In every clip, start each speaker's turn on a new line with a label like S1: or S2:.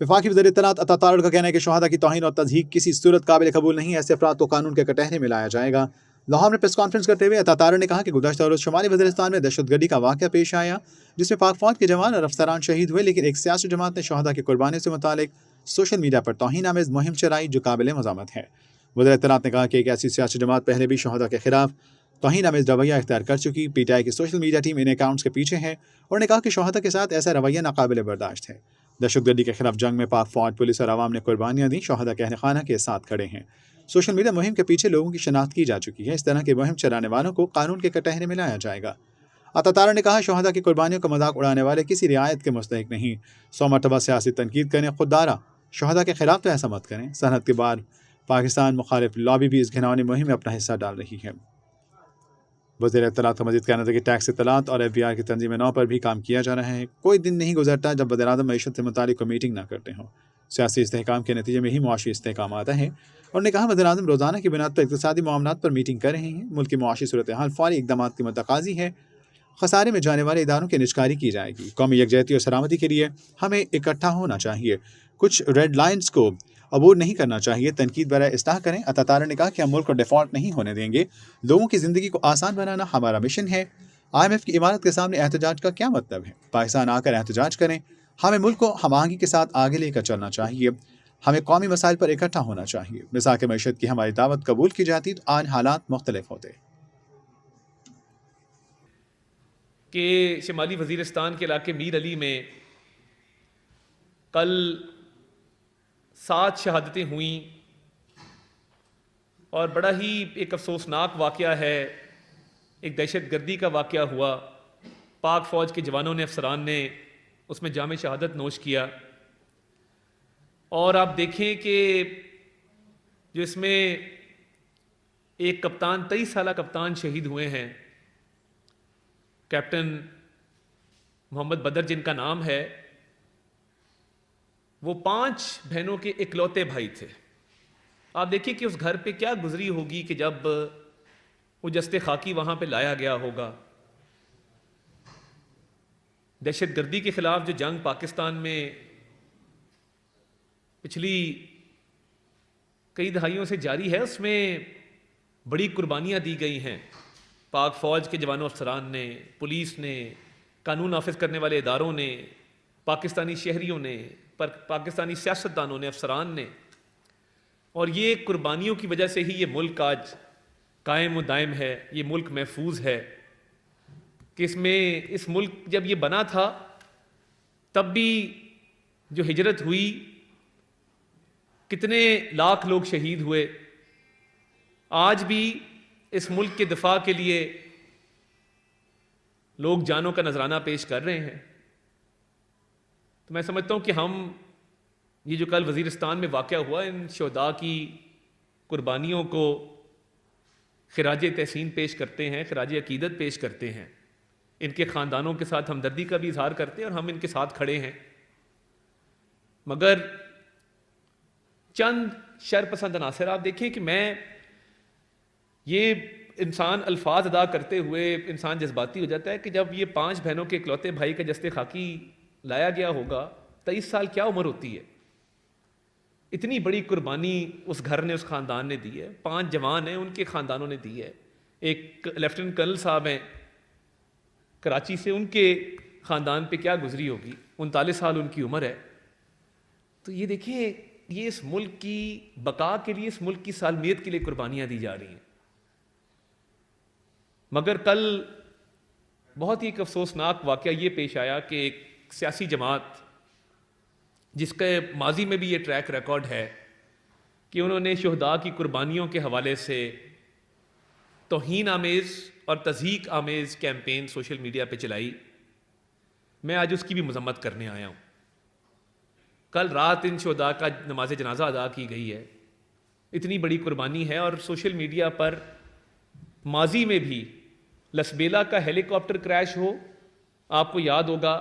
S1: वफाकी वज़ीर इत्तलात अता तारड़ का कहना है कि शहादा की तौहीन और तज़हीक किसी सूरत काबिल कबूल नहीं है। ऐसे अफराद को कानून के कटहरे में लाया जाएगा। लाहौर में प्रेस कॉन्फ्रेंस करते हुए अता तारड़ ने कहा कि गुज़श्ता रोज़ शुमाली वज़ीरिस्तान में दहशतगर्दी का वाक़या पेश आया, जिसमें पाक फ़ौज के जवान और अफसरान शहीद हुए, लेकिन एक सियासी जमात ने शहादा की कुर्बानी से मुतालिक सोशल मीडिया पर तौहीन आमेज़ मुहिम चलाई, जो काबिल मज़ामत है। वज़ीर इत्तलात ने कहा कि एक ऐसी सियासी जमात पहले भी शहादा के खिलाफ तौहीन आमेज़ रवैया इख्तियार कर चुकी। PTI की सोशल मीडिया टीम इन अकाउंट्स के पीछे है। उन्होंने कहा कि शहादा के साथ ऐसा रवैया नाकाबिल बर्दाश्त है। दहशतगर्दी के खिलाफ जंग में पाक फौज, पुलिस और आवाम ने कुर्बानियां दी। शहादा कहने खाना के साथ खड़े हैं। सोशल मीडिया मुहिम के पीछे लोगों की शनाख्त की जा चुकी है। इस तरह की मुहिम चलाने वालों को कानून के कटहरे में लाया जाएगा। अता तारड़ ने कहा, शहादा की कुर्बानियों का मजाक उड़ाने वाले किसी रियायत के मुस्तहिक नहीं। 100 मरतबा सियासी तनकीद करें, खुददारा शहादा के खिलाफ तो ऐसा मत करें। सरहद के बाद पाकिस्तान मुखालिफ लॉबी भी इस घिनौनी मुहिम में अपना हिस्सा डाल रही है। वज़ीर इत्तलात का मज़ीद कहना था कि टैक्स इत्तलात और FBI की तंजीम 9 पर भी काम किया जा रहा है। कोई दिन नहीं गुजरता जब वज़ीर-ए-आज़म मईशत से मुतालिक कोई मीटिंग ना करते हों। सियासी इस्तेहकाम के नतीजे में ही मुआशी इस्तेहकाम आता है। उन्होंने कहा, वज़ीर-ए-आज़म रोज़ाना की बुनियाद पर इक़्तिसादी मामलात पर मीटिंग कर रहे हैं। मुल्क की मुआशी सूरत हाल फ़ौरी इक़दामात की मुतकाज़ी है। खसारे में जाने वाले इदारों की निजकारी की जाएगी। कौमी यकजहती और सलामती के लिए हमें इकट्ठा होना चाहिए। कुछ रेड लाइन्स को अबूर नहीं करना चाहिए। तनकीद बराए इस्लाह करें। अता तारड़ ने कहा कि हम मुल्क को डिफ़ॉल्ट नहीं होने देंगे। लोगों की ज़िंदगी को आसान बनाना हमारा मिशन है। IMF की इमारत के सामने एहतजाज का क्या मतलब है? पाकिस्तान आकर एहतजाज करें। हमें मुल्क को हमआहंगी के साथ आगे लेकर चलना चाहिए। हमें कौमी मसाइल पर इकट्ठा होना चाहिए। मिसाक मईशत की हमारी दावत कबूल की जाती तो आज हालात मुख्तलिफ होते।
S2: कि शुमाली वज़ीरिस्तान के इलाके मीर अली में कल 7 शहादतें हुईं और बड़ा ही एक अफसोसनाक वाक़या है। एक दहशतगर्दी का वाक़या हुआ। पाक फ़ौज के जवानों ने, अफसरान ने उसमें जाम शहादत नोश किया। और आप देखें कि जो इसमें एक कप्तान, 23 साला कप्तान शहीद हुए हैं, कैप्टन मोहम्मद बदर जिनका नाम है। वो 5 बहनों के इकलौते भाई थे। आप देखिए कि उस घर पे क्या गुजरी होगी कि जब वो जस्ते खाकी वहां पे लाया गया होगा। दहशतगर्दी के खिलाफ जो जंग पाकिस्तान में पिछली कई दहाइयों से जारी है, उसमें बड़ी कुर्बानियां दी गई हैं। पाक फ़ौज के जवानों, अफसरान ने, पुलिस ने, कानून नाफिज करने वाले इदारों ने, पाकिस्तानी शहरियों ने, पाकिस्तानी सियासतदानों ने, अफसरान ने। और ये कुर्बानियों की वजह से ही ये मुल्क आज कायम व दायम है। ये मुल्क महफूज है कि इस मुल्क जब ये बना था तब भी जो हिजरत हुई, कितने लाख लोग शहीद हुए। आज भी इस मुल्क के दिफा के लिए लोग जानों का नजराना पेश कर रहे हैं। तो मैं समझता हूं कि हम ये जो कल वज़ीरिस्तान में वाक़या हुआ, इन शोहदा की कुर्बानियों को खिराज तहसीन पेश करते हैं, खिराज अकीदत पेश करते हैं। इनके ख़ानदानों के साथ हमदर्दी का भी इजहार करते हैं और हम इनके साथ खड़े हैं। मगर चंद शरपसंद अनासर आप देखें कि ये इंसान अल्फाज अदा करते हुए इंसान जज्बाती हो जाता है कि जब ये 5 बहनों के इकलौते भाई का जस्ते खाकी लाया गया होगा, 23 साल क्या उम्र होती है। इतनी बड़ी कुर्बानी उस घर ने, उस ख़ानदान ने दी है। 5 जवान हैं, उनके ख़ानदानों ने दी है। एक लेफ्टिनेंट कर्नल साहब हैं कराची से, उनके ख़ानदान पे क्या गुजरी होगी। 39 साल उनकी उम्र है। तो ये देखिए, ये इस मुल्क की बका के लिए, इस मुल्क की सालमियत के लिए कुर्बानियाँ दी जा रही हैं। मगर कल बहुत ही एक अफसोसनाक वाक़या ये पेश आया कि एक सियासी जमात, जिसके माजी में भी ये ट्रैक रिकॉर्ड है कि उन्होंने शुहदा की कुर्बानियों के हवाले से तौहीन आमेज़ और तज़हीक आमेज़ कैंपेन सोशल मीडिया पे चलाई। मैं आज उसकी भी मजम्मत करने आया हूँ। कल रात इन शुहदा का नमाज जनाजा अदा की गई है। इतनी बड़ी कुर्बानी है। और सोशल मीडिया पर माजी में भी लसबेला का हेलीकॉप्टर क्रैश हो, आपको याद होगा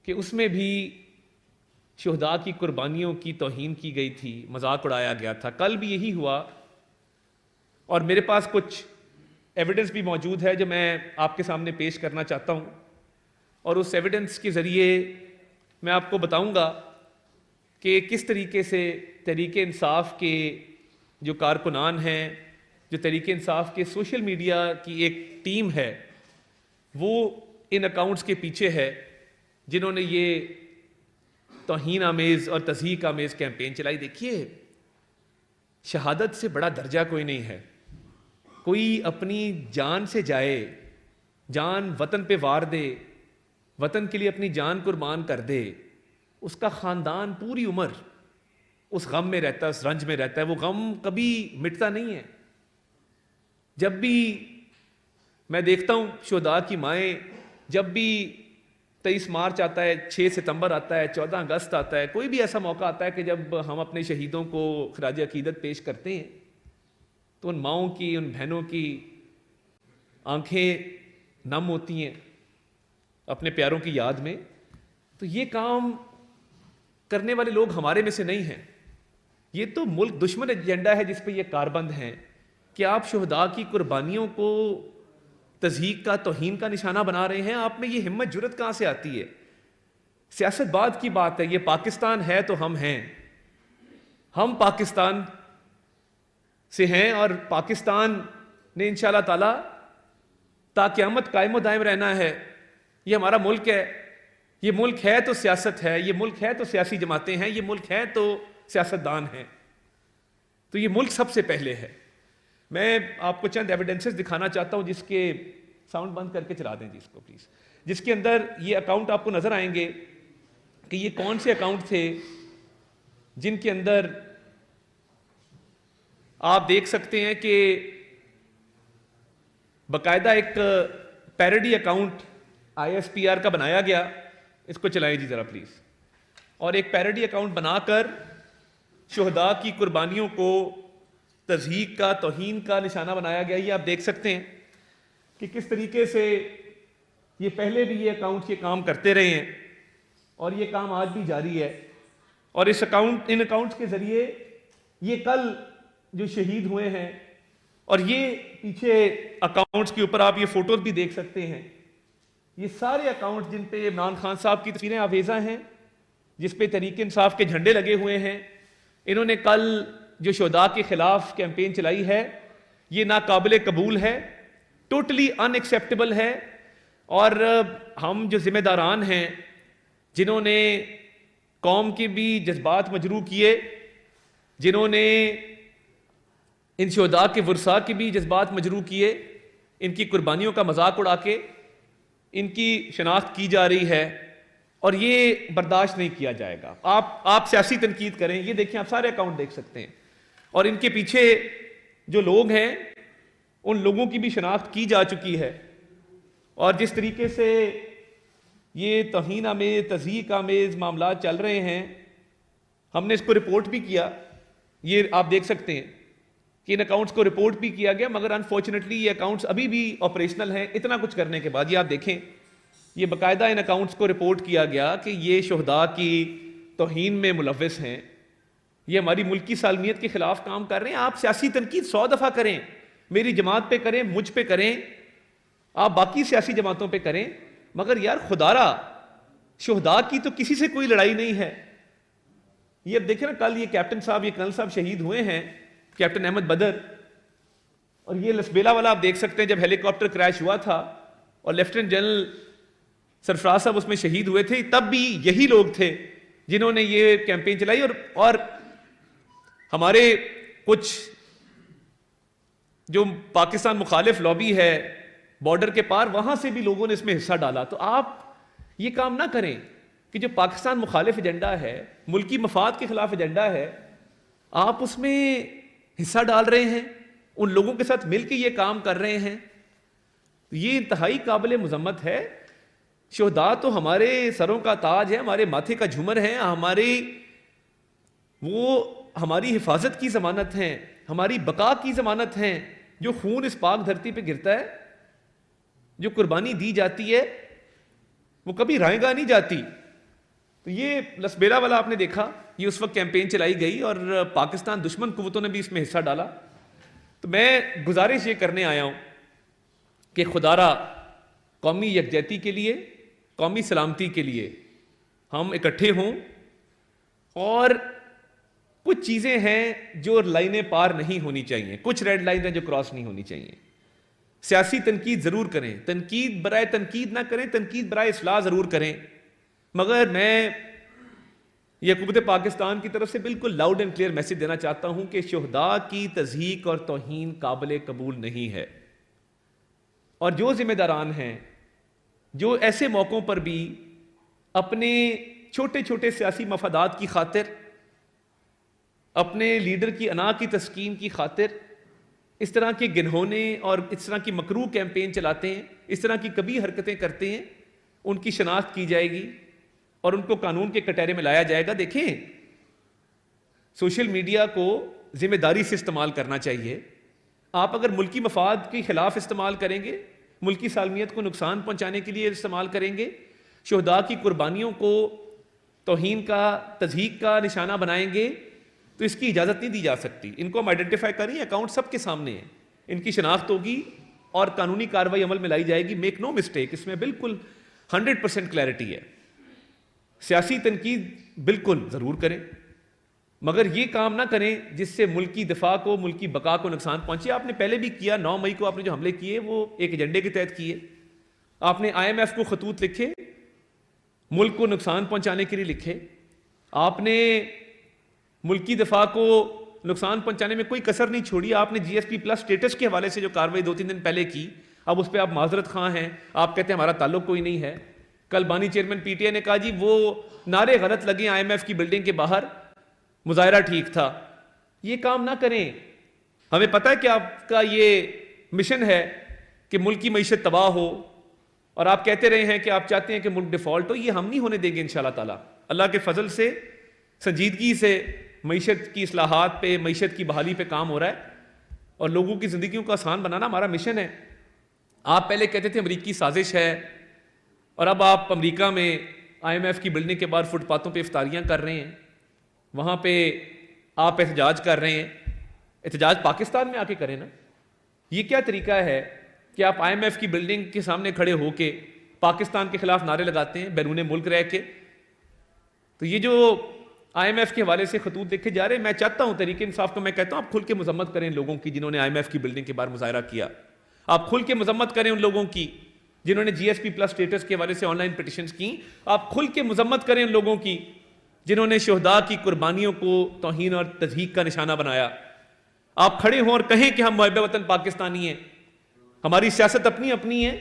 S2: कि उसमें भी शुहदा की कुर्बानियों की तौहीन की गई थी, मजाक उड़ाया गया था। कल भी यही हुआ। और मेरे पास कुछ एविडेंस भी मौजूद है जो मैं आपके सामने पेश करना चाहता हूँ। और उस एविडेंस के ज़रिए मैं आपको बताऊँगा कि किस तरीके से तहरीक इंसाफ के जो कारकुनान हैं, जो तहरीक इंसाफ के सोशल मीडिया की एक टीम है, वो इन अकाउंट्स के पीछे है जिन्होंने ये तौहीन आमेज़ और तज़हीक आमेज़ कैंपेन चलाई। देखिए, शहादत से बड़ा दर्जा कोई नहीं है। कोई अपनी जान से जाए, जान वतन पे वार दे, वतन के लिए अपनी जान कुर्बान कर दे, उसका ख़ानदान पूरी उम्र उस गम में रहता है, उस रंज में रहता है। वो गम कभी मिटता नहीं है। जब भी मैं देखता हूँ शुहदा की माएँ, जब भी 23 मार्च आता है, 6 सितंबर आता है, 14 अगस्त आता है, कोई भी ऐसा मौका आता है कि जब हम अपने शहीदों को खराज अकीदत पेश करते हैं, तो उन माँओं की, उन बहनों की आंखें नम होती हैं अपने प्यारों की याद में। तो ये काम करने वाले लोग हमारे में से नहीं हैं। ये तो मुल्क दुश्मन एजेंडा है जिस पे ये कारबंद हैं कि आप शुहदा की कुर्बानियों को तज़हीक का, तौहीन का निशाना बना रहे हैं। आप में ये हिम्मत जुर्रत कहाँ से आती है? सियासत बाद की बात है। ये पाकिस्तान है तो हम हैं, हम पाकिस्तान से हैं और पाकिस्तान ने इंशाअल्लाह ताला ता क़यामत कायम दायम रहना है। ये हमारा मुल्क है। ये मुल्क है तो सियासत है, ये मुल्क है तो सियासी जमातें हैं, ये मुल्क है तो सियासतदान हैं। तो ये मुल्क सबसे पहले है। मैं आपको चंद एविडेंसेस दिखाना चाहता हूं, जिसके साउंड बंद करके चला दें जी इसको प्लीज, जिसके अंदर ये अकाउंट आपको नजर आएंगे कि ये कौन से अकाउंट थे जिनके अंदर आप देख सकते हैं कि बकायदा एक पैरोडी अकाउंट ISPR का बनाया गया। इसको चलाएं जी जरा प्लीज। और एक पैरोडी अकाउंट बनाकर शुहदा की कुर्बानियों को तज़हीक का, तौहीन का निशाना बनाया गया। ये आप देख सकते हैं कि किस तरीके से ये पहले भी ये अकाउंट ये काम करते रहे हैं और ये काम आज भी जारी है। और इन अकाउंट्स के जरिए ये कल जो शहीद हुए हैं, और ये पीछे अकाउंट्स के ऊपर आप ये फोटोज भी देख सकते हैं, ये सारे अकाउंट्स जिन पे इमरान खान साहब की तस्वीरें आवेजा हैं, जिस पे तहरीक इंसाफ के झंडे लगे हुए हैं। इन्होंने कल जो शुहदा के खिलाफ कैंपेन चलाई है, ये नाकाबिले कबूल है, टोटली अनएक्सेप्टेबल है। और हम जो जिम्मेदारान हैं, जिन्होंने कौम के भी जज्बात मजरू किए, जिन्होंने इन शुहदा के वर्सा के भी जज्बात मजरू किए, इनकी कुर्बानियों का मजाक उड़ा के इनकी शनाख्त की जा रही है और ये बर्दाश्त नहीं किया जाएगा। आप सियासी तनकीद करें, ये देखें, आप सारे अकाउंट देख सकते हैं और इनके पीछे जो लोग हैं उन लोगों की भी शनाख्त की जा चुकी है। और जिस तरीके से ये तौहीन आमेज़, तज़हीक आमेज़ मामला चल रहे हैं, हमने इसको रिपोर्ट भी किया। ये आप देख सकते हैं कि इन अकाउंट्स को रिपोर्ट भी किया गया, मगर अनफॉर्चुनेटली ये अकाउंट्स अभी भी ऑपरेशनल हैं। इतना कुछ करने के बाद ये आप देखें, ये बाकायदा इन अकाउंट्स को रिपोर्ट किया गया कि ये शुहदा की तौहीन में मुलव्वस हैं, ये हमारी मुल्क की सालमियत के खिलाफ काम कर रहे हैं। आप सियासी तनकीद 100 दफ़ा करें, मेरी जमात पे करें, मुझ पे करें, आप बाकी सियासी जमातों पे करें, मगर यार खुदारा शुहदा की तो किसी से कोई लड़ाई नहीं है। ये अब देखें ना, कल ये कैप्टन साहब, ये कर्नल साहब शहीद हुए हैं, कैप्टन अहमद बदर। और ये लसबेला वाला आप देख सकते हैं, जब हेलीकॉप्टर क्रैश हुआ था और लेफ्टिनेंट जनरल सरफराज साहब उसमें शहीद हुए थे, तब भी यही लोग थे जिन्होंने ये कैंपेन चलाई। और हमारे कुछ जो पाकिस्तान मुखालिफ लॉबी है बॉर्डर के पार, वहां से भी लोगों ने इसमें हिस्सा डाला। तो आप ये काम ना करें कि जो पाकिस्तान मुखालिफ एजेंडा है, मुल्की मफाद के खिलाफ एजेंडा है, आप उसमें हिस्सा डाल रहे हैं, उन लोगों के साथ मिलकर ये काम कर रहे हैं। ये इंतहाई काबिल मुजम्मत है। शुहदा तो हमारे सरों का ताज है, हमारे माथे का झूमर है, हमारी हिफाजत की जमानत है, हमारी बका की जमानत है। जो खून इस पाक धरती पे गिरता है, जो कुर्बानी दी जाती है, वो कभी रायगा नहीं जाती। तो ये लसबेला वाला आपने देखा, ये उस वक्त कैंपेन चलाई गई और पाकिस्तान दुश्मन कुव्वतों ने भी इसमें हिस्सा डाला। तो मैं गुजारिश ये करने आया हूं कि खुदारा कौमी यकजहती के लिए, कौमी सलामती के लिए हम इकट्ठे हों और कुछ चीजें हैं जो लाइनें पार नहीं होनी चाहिए, कुछ रेड लाइन हैं जो क्रॉस नहीं होनी चाहिए। सियासी तनकीद जरूर करें, तनकीद बराए तनकीद ना करें, तनकीद बराए इस्लाह जरूर करें, मगर मैं ये हुकूमत पाकिस्तान की तरफ से बिल्कुल लाउड एंड क्लियर मैसेज देना चाहता हूं कि शुहदा की तज़हीक और तौहीन काबिल कबूल नहीं है। और जो जिम्मेदारान हैं जो ऐसे मौक़ों पर भी अपने छोटे छोटे सियासी मफादात की खातिर, अपने लीडर की अना की तस्कीन की खातिर इस तरह के गिनहोने और इस तरह की मकरूह कैंपेन चलाते हैं, इस तरह की कभी हरकतें करते हैं, उनकी शनाख्त की जाएगी और उनको कानून के कटहरे में लाया जाएगा। देखें, सोशल मीडिया को जिम्मेदारी से इस्तेमाल करना चाहिए। आप अगर मुल्की मफाद के खिलाफ इस्तेमाल करेंगे, मुल्की सालमियत को नुकसान पहुंचाने के लिए इस्तेमाल करेंगे, शुहदा की कुर्बानियों को तौहीन का, तज़हीक का निशाना बनाएंगे, तो इसकी इजाज़त नहीं दी जा सकती। इनको हम आइडेंटिफाई करें, अकाउंट सबके सामने है, इनकी शनाख्त होगी और कानूनी कार्रवाई अमल में लाई जाएगी। मेक नो मिस्टेक, इसमें बिल्कुल 100% क्लैरिटी है। सियासी तनकीद बिल्कुल ज़रूर करें, मगर ये काम ना करें जिससे मुल्की दिफा को, मुल्की बका को नुकसान पहुंचे। आपने पहले भी किया, 9 मई को आपने जो हमले किए वो एक एजेंडे के तहत किए। आपने IMF को खतूत लिखे, मुल्क को नुकसान पहुंचाने के लिए लिखे। आपने मुल्की दिफा को नुकसान पहुंचाने में कोई कसर नहीं छोड़ी। आपने GSP+ स्टेटस के हवाले से जो कार्रवाई 2-3 दिन पहले की, अब उस पर आप माजरत खां हैं, आप कहते हैं हमारा ताल्लुक कोई नहीं है। कल बानी चेयरमैन PTI ने कहा जी वो नारे गलत लगे IMF की बिल्डिंग के बाहर, मुजाहरा ठीक था। ये काम ना करें। हमें पता है कि आपका ये मिशन है कि मुल्क की मईशत तबाह हो, और आप कहते रहे हैं कि आप चाहते हैं कि मुल्क डिफॉल्ट हो। ये हम नहीं होने देंगे इंशाल्लाह ताला। अल्लाह के फजल से संजीदगी से मईशत की इस्लाहात पे, मईशत की बहाली पे काम हो रहा है और लोगों की जिंदगियों को आसान बनाना हमारा मिशन है। आप पहले कहते थे अमरीकी साजिश है, और अब आप अमेरिका में IMF की बिल्डिंग के बाहर फुटपाथों पे इफ्तारियां कर रहे हैं, वहाँ पे आप एहतजाज कर रहे हैं। एहतजाज पाकिस्तान में आके करें ना। ये क्या तरीका है कि आप IMF की बिल्डिंग के सामने खड़े होके पाकिस्तान के खिलाफ नारे लगाते हैं बैरून मुल्क रह के। तो ये जो IMF के हवाले से खतूत देखे जा रहे हैं, मैं चाहता हूं तरीके इंसाफ को मैं कहता हूं आप खुल के मजम्मत करें लोगों की जिन्होंने IMF की बिल्डिंग के बाहर मुजाहरा किया। आप खुल के मजम्मत करें उन लोगों की जिन्होंने GSP+ स्टेटस के हवाले से ऑनलाइन पिटिशंस की। आप खुल के मजम्मत करें उन लोगों की जिन्होंने शुहदा की कुर्बानियों को तौहीन और तज़हीक का निशाना बनाया। आप खड़े हों और कहें कि हम मुहब्बे वतन पाकिस्तानी हैं, हमारी सियासत अपनी अपनी है,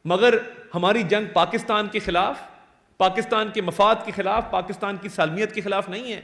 S2: मगर हमारी जंग पाकिस्तान के खिलाफ, पाकिस्तान के मफाद के खिलाफ, पाकिस्तान की सालमियत के खिलाफ नहीं है।